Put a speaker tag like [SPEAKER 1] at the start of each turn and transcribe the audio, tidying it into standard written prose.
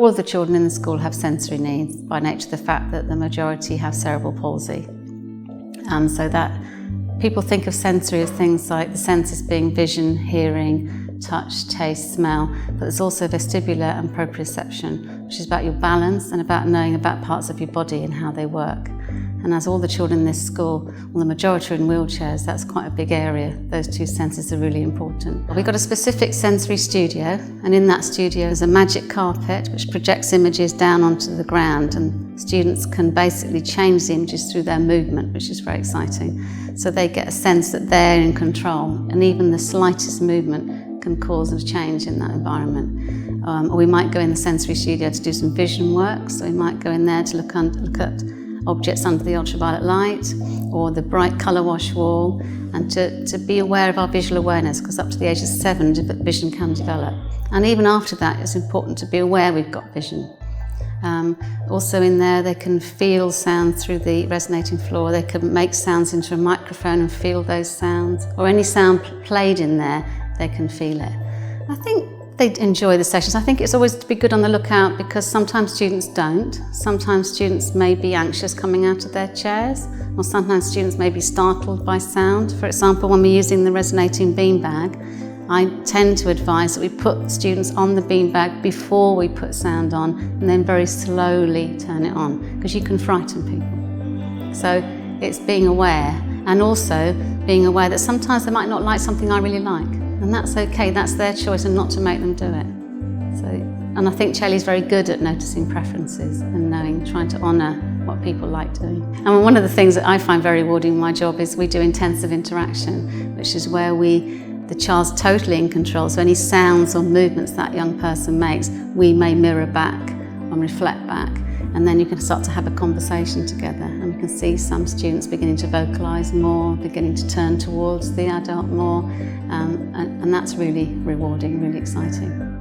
[SPEAKER 1] All of the children in the school have sensory needs by nature of the fact that the majority have cerebral palsy. So that people think of sensory as things like the senses being vision, hearing, touch, taste, smell, but there's also vestibular and proprioception, which is about your balance and about knowing about parts of your body and how they work. And as all the children in this school, well, the majority are in wheelchairs, that's quite a big area. Those two senses are really important. We've got a specific sensory studio, and in that studio is a magic carpet which projects images down onto the ground, and students can basically change the images through their movement, which is very exciting. So they get a sense that they're in control, and even the slightest movement can cause a change in that environment. Or we might go in the sensory studio to do some vision work, so we might go in there to look at objects under the ultraviolet light or the bright colour wash wall, and to be aware of our visual awareness, because up to the age of 7 vision can develop. And even after that it's important to be aware we've got vision. Also in there they can feel sound through the resonating floor, they can make sounds into a microphone and feel those sounds, or any sound played in there they can feel it. I think they enjoy the sessions. I think it's always to be good on the lookout, because sometimes students don't. Sometimes students may be anxious coming out of their chairs, or sometimes students may be startled by sound. For example, when we're using the resonating beanbag, I tend to advise that we put students on the beanbag before we put sound on, and then very slowly turn it on, because you can frighten people. So it's being aware, and also being aware that sometimes they might not like something I really like. And that's okay, that's their choice, and not to make them do it. And I think Chailey's very good at noticing preferences and trying to honour what people like doing. And one of the things that I find very rewarding in my job is we do intensive interaction, which is where the child's totally in control, so any sounds or movements that young person makes, we may mirror back and reflect back. And then you can start to have a conversation together, and we can see some students beginning to vocalise more, beginning to turn towards the adult more, and that's really rewarding, really exciting.